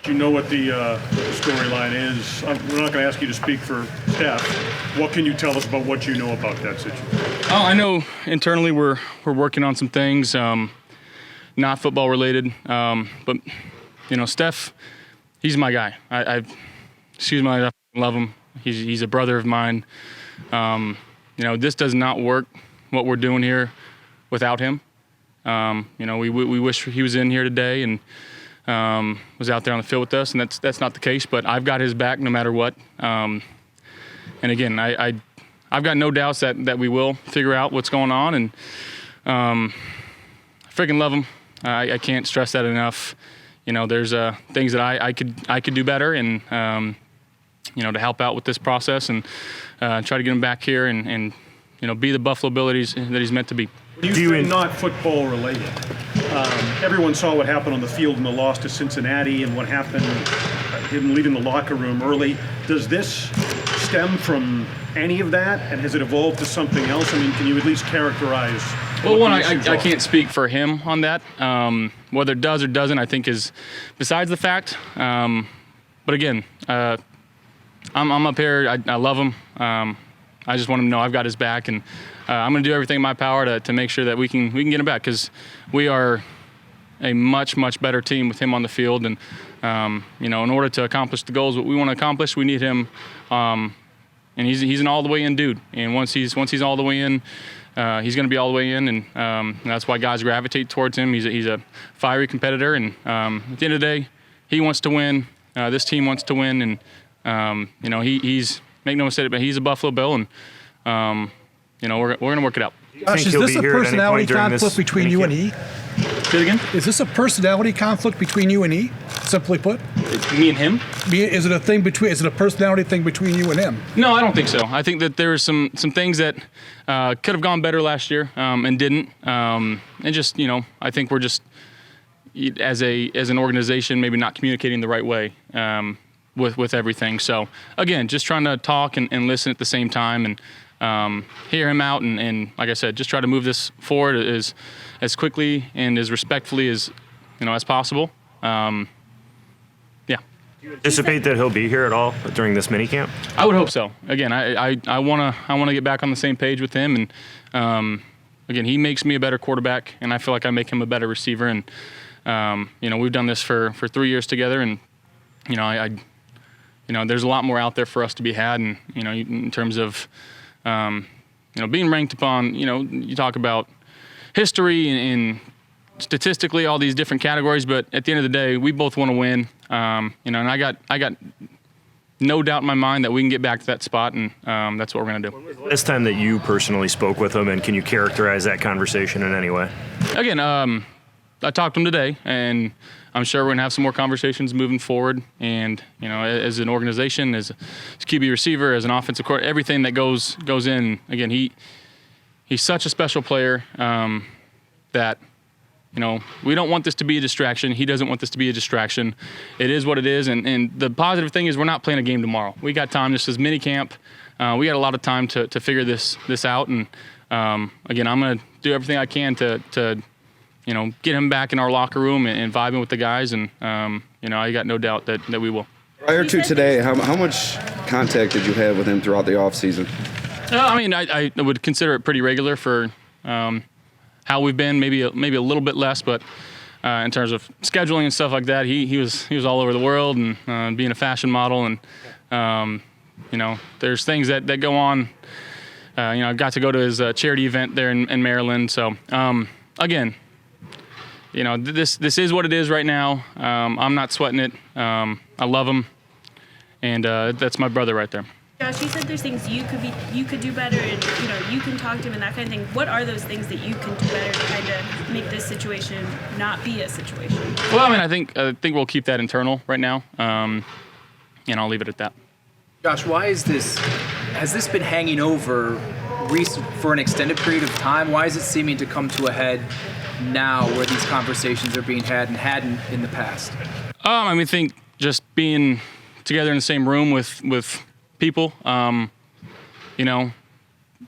You know what the storyline is. We're not going to ask you to speak for Steph. What can you tell us about what you know about that situation? Oh, I know internally we're working on some things, not football related, but Steph, he's my guy. I love him. He's a brother of mine. This does not work what we're doing here without him. We wish he was in here today and was out there on the field with us, and that's not the case. But I've got his back no matter what. And again, I've got no doubts that we will figure out what's going on, and I freaking love him. I can't stress that enough. There's things that I could do better, and to help out with this process and try to get him back here and be the Buffalo abilities that he's meant to be. You say not football related. Everyone saw what happened on the field in the loss to Cincinnati and what happened, him leaving the locker room early. Does this stem from any of that, and has it evolved to something else? I mean, can you at least characterize? Well, one, I can't speak for him on that. Whether it does or doesn't, I think is besides the fact. But again, I'm up here. I love him. I just want him to know I've got his back, and I'm going to do everything in my power to make sure that we can get him back, because we are a much better team with him on the field. And in order to accomplish the goals that we want to accomplish, we need him. And he's an all the way in dude. And once he's all the way in, he's going to be all the way in, and that's why guys gravitate towards him. He's a fiery competitor, and at the end of the day, he wants to win. This team wants to win, and he's make no mistake, but he's a Buffalo Bill, and we're going to work it out. Josh, is this a personality conflict between you and E? Say it again? Is this a personality conflict between you and E? Simply put, me and him. Is it a personality thing between you and him? No, I don't think so. I think that there were some things that could have gone better last year and didn't. And just I think we're just as an organization maybe not communicating the right way with everything. So again, just trying to talk and listen at the same time, and hear him out, and like I said, just try to move this forward as quickly and as respectfully as possible. Do you anticipate that he'll be here at all during this minicamp? I would hope so. Again, I wanna get back on the same page with him, and again, he makes me a better quarterback, and I feel like I make him a better receiver. And we've done this for 3 years together, and there's a lot more out there for us to be had, and in terms of being ranked upon, you talk about history and statistically all these different categories, but at the end of the day, we both want to win. And I got no doubt in my mind that we can get back to that spot, and that's what we're going to do. This time that you personally spoke with him, and can you characterize that conversation in any way? Again, I talked to him today, and I'm sure we're going to have some more conversations moving forward. And, as an organization, as QB receiver, as an offensive coordinator, everything that goes in. Again, he's such a special player that, we don't want this to be a distraction. He doesn't want this to be a distraction. It is what it is. And the positive thing is we're not playing a game tomorrow. We got time. This is mini camp. We got a lot of time to figure this out. And, again, I'm going to do everything I can to get him back in our locker room and vibing with the guys. And, I got no doubt that we will. Prior to today, how much contact did you have with him throughout the offseason? I would consider it pretty regular for how we've been, maybe a little bit less, but in terms of scheduling and stuff like that, he was all over the world, and being a fashion model, and there's things that go on. I got to go to his charity event there in Maryland. So again, this is what it is right now. I'm not sweating it. I love him, and that's my brother right there. Josh, you said there's things you could do better, and you can talk to him and that kind of thing. What are those things that you can do better to kind of make this situation not be a situation? Well, I think we'll keep that internal right now, and I'll leave it at that. Josh, why is this? Has this been hanging over for an extended period of time? Why is it seeming to come to a head now, where these conversations are being had and hadn't in the past? I think just being together in the same room with people.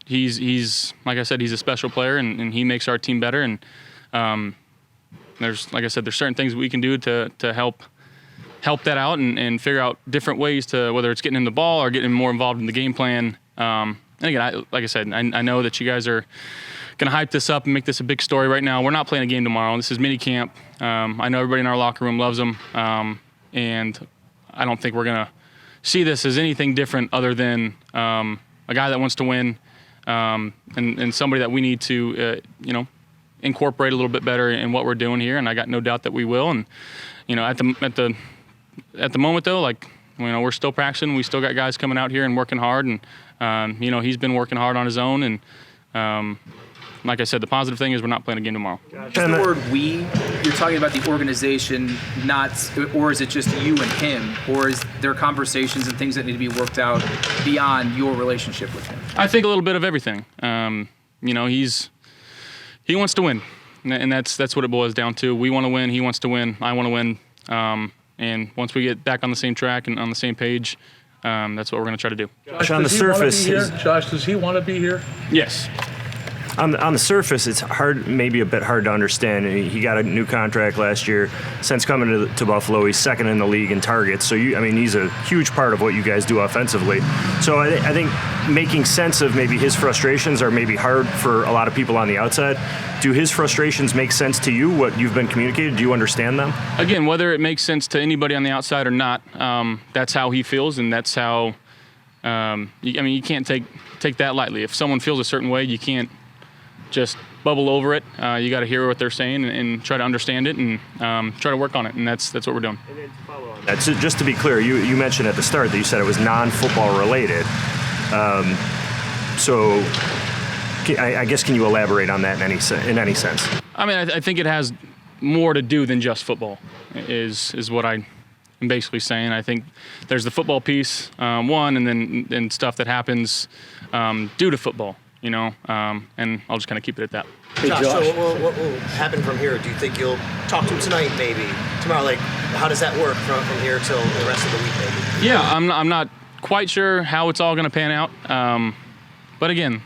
He's like I said, he's a special player, and he makes our team better. And there's, like I said, there's certain things we can do to help help that out and figure out different ways to, whether it's getting him the ball or getting him more involved in the game plan. And again, like I said, I know that you guys are going to hype this up and make this a big story right now. We're not playing a game tomorrow. This is minicamp. I know everybody in our locker room loves him, and I don't think we're going to see this as anything different other than a guy that wants to win, and somebody that we need to, incorporate a little bit better in what we're doing here. And I got no doubt that we will. And at the moment though, we're still practicing. We still got guys coming out here and working hard, and he's been working hard on his own. And like I said, the positive thing is we're not playing a game tomorrow. Just the word "we," you're talking about the organization, or is it just you and him, or is there conversations and things that need to be worked out beyond your relationship with him? I think a little bit of everything. He wants to win, and that's what it boils down to. We want to win. He wants to win. I want to win. And once we get back on the same track and on the same page, that's what we're going to try to do. Josh, on the surface, Josh, does he want to be here? Yes. On the surface, it's maybe a bit hard to understand. He got a new contract last year. Since coming to Buffalo, he's second in the league in targets. So he's a huge part of what you guys do offensively. So I think making sense of maybe his frustrations are maybe hard for a lot of people on the outside. Do his frustrations make sense to you? What you've been communicated? Do you understand them? Again, whether it makes sense to anybody on the outside or not, that's how he feels, and that's how. You can't take that lightly. If someone feels a certain way, you can't just bubble over it. You got to hear what they're saying and try to understand it and try to work on it, and that's what we're doing. And then to follow on that, so just to be clear, you mentioned at the start that you said it was non-football related. So I guess can you elaborate on that in any sense? I think it has more to do than just football. Is what I am basically saying. I think there's the football piece, one, and then stuff that happens due to football. And I'll just kind of keep it at that. Hey, Josh, so what will happen from here? Do you think you'll talk to him tonight, maybe tomorrow? How does that work from here till the rest of the week, maybe? Yeah, I'm not quite sure how it's all going to pan out. But again,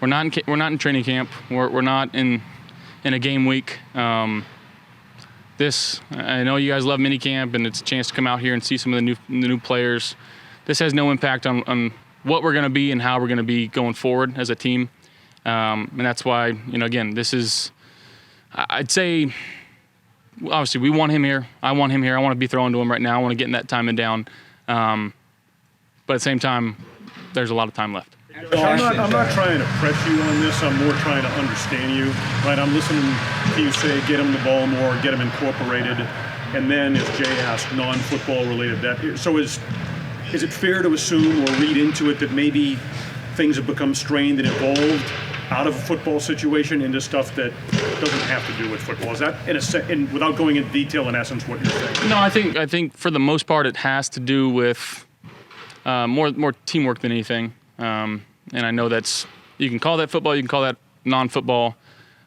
we're not in training camp. We're not in a game week. I know you guys love minicamp, and it's a chance to come out here and see some of the new players. This has no impact on what we're going to be and how we're going to be going forward as a team. And that's why, again, this is, I'd say, obviously we want him here. I want him here. I want to be throwing to him right now. I want to get in that time and down. But at the same time, there's a lot of time left. I'm not trying to press you on this. I'm more trying to understand you. Right? I'm listening to you say get him the ball more, get him incorporated. And then, as Jay asked, non-football related. So is it fair to assume or read into it that maybe things have become strained and evolved out of a football situation into stuff that doesn't have to do with football? Is that, without going into detail, in essence, what you're saying? No, I think for the most part it has to do with more teamwork than anything. And I know you can call that football, you can call that non-football,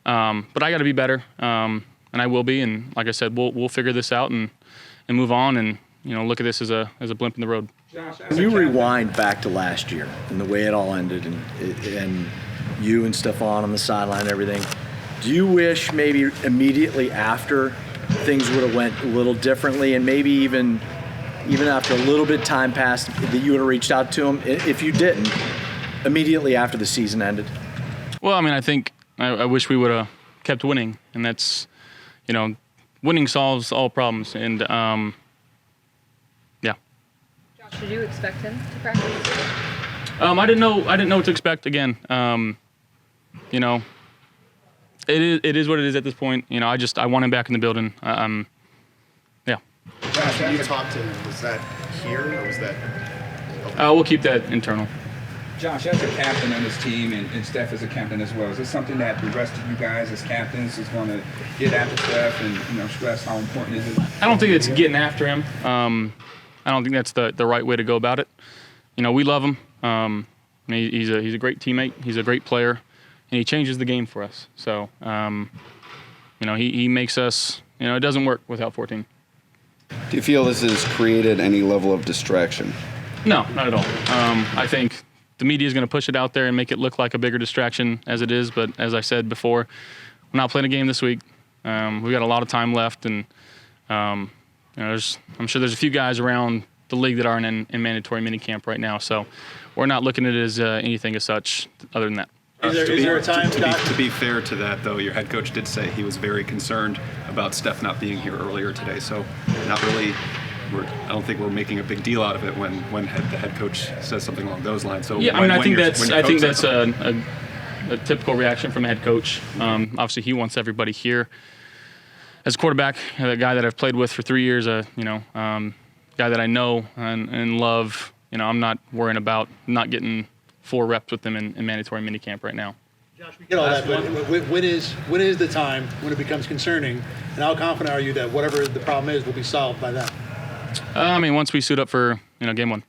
but I got to be better, and I will be. And like I said, we'll figure this out and move on and look at this as a blimp in the road. When you rewind back to last year and the way it all ended, and you and Stefon on the sideline and everything, do you wish maybe immediately after things would have went a little differently, and maybe even after a little bit of time passed, that you would have reached out to him if you didn't immediately after the season ended? Well, I think I wish we would have kept winning, and that's, winning solves all problems, and yeah. Josh, did you expect him to practice? I didn't know what to expect. Again, it is what it is at this point. I want him back in the building. Yeah. Josh, when you talked to him, was that here or was that? We'll keep that internal. Josh, as a captain on this team, and Steph as a captain as well, is this something that the rest of you guys as captains is going to get after Steph and stress how important is it? I don't think it's getting after him. I don't think that's the right way to go about it. We love him. He's a great teammate. He's a great player, and he changes the game for us. So, he makes us. It doesn't work without 14. Do you feel this has created any level of distraction? No, not at all. I think the media is going to push it out there and make it look like a bigger distraction as it is. But as I said before, we're not playing a game this week. We've got a lot of time left, and I'm sure there's a few guys around the league that aren't in mandatory minicamp right now, so we're not looking at it as anything as such other than that. Is there a time, to be fair to that, though, your head coach did say he was very concerned about Steph not being here earlier today. So, not really. I don't think we're making a big deal out of it when the head coach says something along those lines. So yeah, I think that's a typical reaction from a head coach. Obviously, he wants everybody here. As a quarterback, the guy that I've played with for 3 years, guy that I know and love. I'm not worrying about not getting 4 reps with them in mandatory minicamp right now. Josh, we get all that, but when is the time when it becomes concerning, and how confident are you that whatever the problem is will be solved by then? Once we suit up for game 1.